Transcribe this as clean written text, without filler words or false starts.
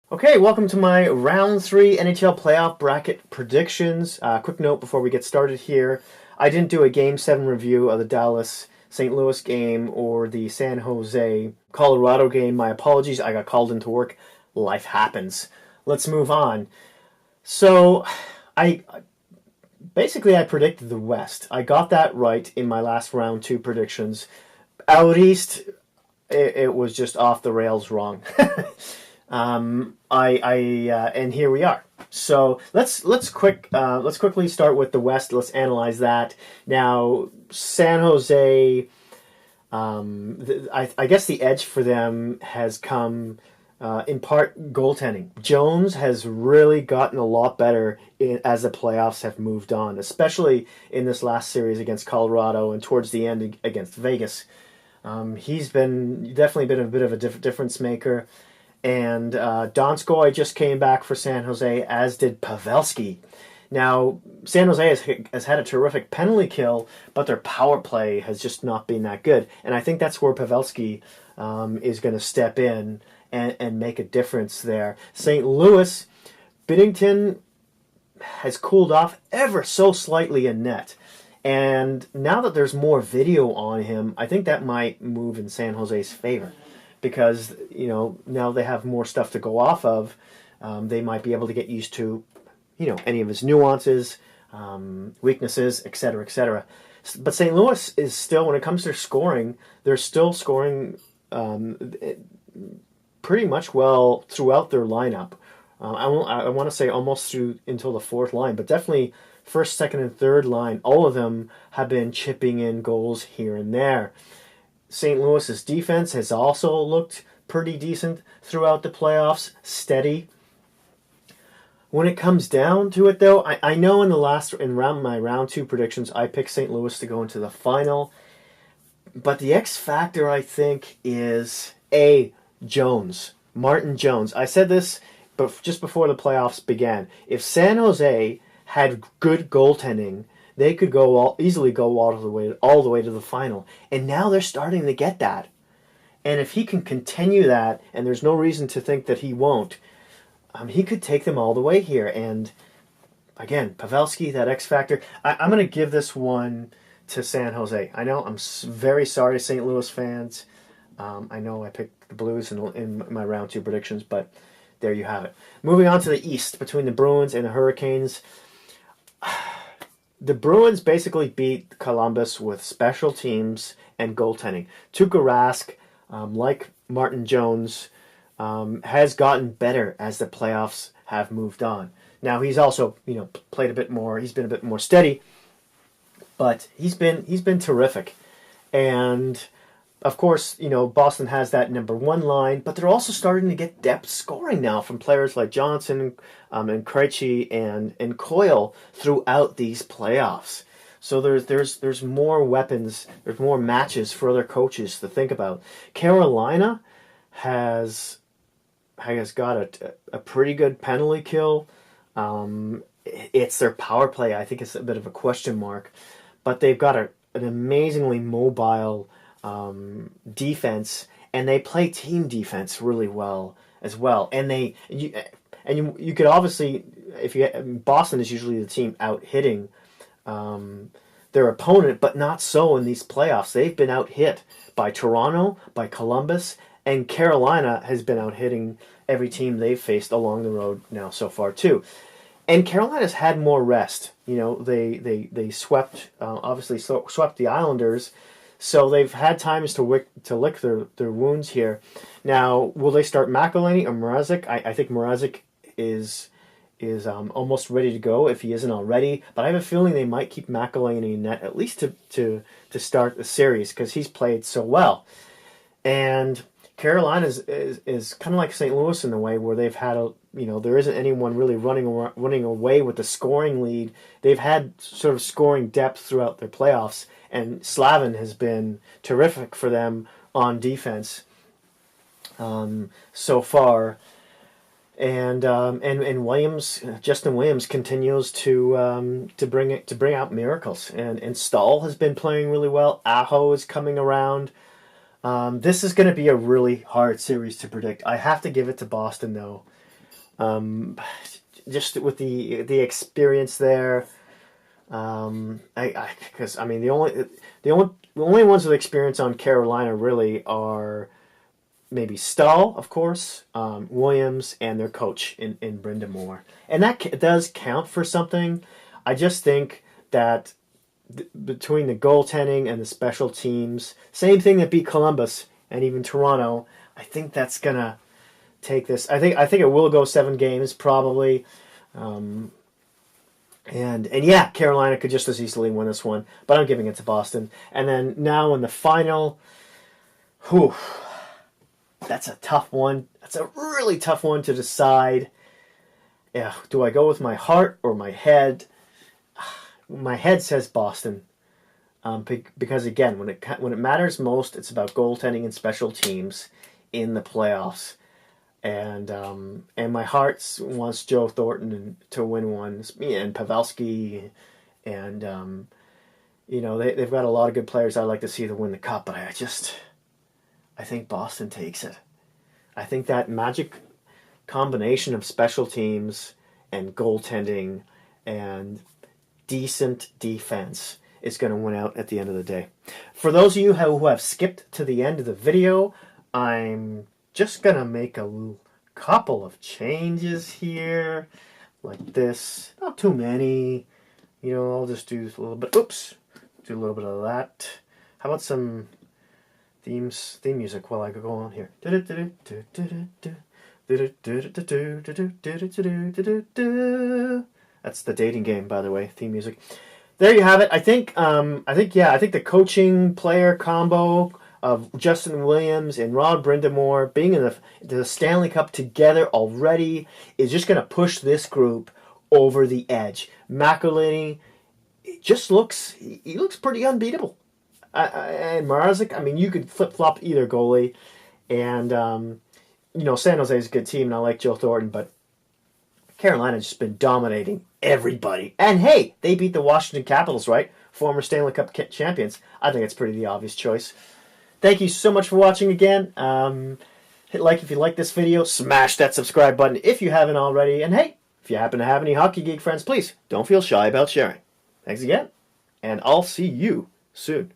Okay, welcome to my round 3 NHL playoff bracket predictions. Quick note before we get started here. I didn't do a Game 7 review of the Dallas St. Louis game or the San Jose Colorado game. My apologies, I got called into work. Life happens. Let's move on. So, I basically I predicted the West. I got that right in my last round 2 predictions. Out East, it was just off the rails wrong. And here we are. So let's quickly start with the West. Let's analyze that. Now, San Jose. I guess the edge for them has come in part goaltending. Jones has really gotten a lot better as the playoffs have moved on, especially in this last series against Colorado and towards the end against Vegas. He's definitely been a bit of a difference maker. And Donskoy just came back for San Jose, as did Pavelski. Now, San Jose has had a terrific penalty kill, but their power play has just not been that good. And I think that's where Pavelski is going to step in and make a difference there. St. Louis, Binnington has cooled off ever so slightly in net. And now that there's more video on him, I think that might move in San Jose's favor. Because, now they have more stuff to go off of. They might be able to get used to, any of his nuances, weaknesses, etc., etc. But St. Louis is still, when it comes to scoring, they're still scoring pretty much well throughout their lineup. I want to say almost through until the fourth line, but definitely first, second, and third line, all of them have been chipping in goals here and there. St. Louis's defense has also looked pretty decent throughout the playoffs, steady. When it comes down to it, though, I know in my round 2 predictions, I picked St. Louis to go into the final. But the X factor, I think, is Jones, Martin Jones. I said this just before the playoffs began. If San Jose had good goaltending, they could easily go all the way to the final. And now they're starting to get that. And if he can continue that, and there's no reason to think that he won't, he could take them all the way here. And again, Pavelski, that X factor. I'm going to give this one to San Jose. I know I'm very sorry, St. Louis fans. I know I picked the Blues in my round 2 predictions, but there you have it. Moving on to the East, between the Bruins and the Hurricanes. The Bruins basically beat Columbus with special teams and goaltending. Tuukka Rask, like Martin Jones, has gotten better as the playoffs have moved on. Now he's also, played a bit more. He's been a bit more steady, but he's been terrific. And of course, Boston has that number 1 line, but they're also starting to get depth scoring now from players like Johnson and Krejci and Coyle throughout these playoffs. So there's more weapons, there's more matches for other coaches to think about. Carolina has got a pretty good penalty kill. It's their power play. I think it's a bit of a question mark, but they've got an amazingly mobile defense, and they play team defense really well as well. And you could obviously, Boston is usually the team out hitting their opponent, but not so in these playoffs. They've been out hit by Toronto, by Columbus, and Carolina has been out hitting every team they've faced along the road now so far too. And Carolina's had more rest. They swept the Islanders. So they've had times to lick their wounds here. Now, will they start McElhinney or Mrazek? I think Mrazek is almost ready to go if he isn't already. But I have a feeling they might keep McElhinney in net at least to start the series because he's played so well. And Carolina is kind of like St. Louis in the way where they've had there isn't anyone really running away with the scoring lead. They've had sort of scoring depth throughout their playoffs. And Slavin has been terrific for them on defense so far, and Justin Williams continues to bring out miracles, and Stahl has been playing really well. Aho is coming around. This is going to be a really hard series to predict. I have to give it to Boston though. Just with the experience there. Because I mean the only ones with experience on Carolina really are maybe Stahl, of course, Williams, and their coach in Brenda Moore, and that does count for something. I just think that between the goaltending and the special teams, same thing that beat Columbus and even Toronto, I think that's gonna take this. I think it will go 7 games probably. And yeah, Carolina could just as easily win this one, but I'm giving it to Boston. And then now in the final, whew, that's a tough one. That's a really tough one to decide. Yeah, do I go with my heart or my head? My head says Boston, because again, when it matters most, it's about goaltending and special teams in the playoffs. And my heart wants Joe Thornton to win one, and Pavelski, and they've got a lot of good players I'd like to see them win the cup, but I think Boston takes it. I think that magic combination of special teams and goaltending and decent defense is going to win out at the end of the day. For those of you who have skipped to the end of the video, I'm just going to make a couple of changes here, like this. Not too many. I'll just do a little bit. Oops. Do a little bit of that. How about some theme music while I go on here? That's the dating game, by the way, theme music. There you have it. I think the coaching player combo of Justin Williams and Rod Brindamore being in the Stanley Cup together already is just going to push this group over the edge. McElhinney, he looks pretty unbeatable. And Mrazek, I mean, you could flip-flop either goalie. And, San Jose is a good team, and I like Joe Thornton, but Carolina's just been dominating everybody. And, hey, they beat the Washington Capitals, right? Former Stanley Cup champions. I think it's pretty the obvious choice. Thank you so much for watching again. Hit like if you like this video. Smash that subscribe button if you haven't already. And hey, if you happen to have any Hockey Geek friends, please don't feel shy about sharing. Thanks again, and I'll see you soon.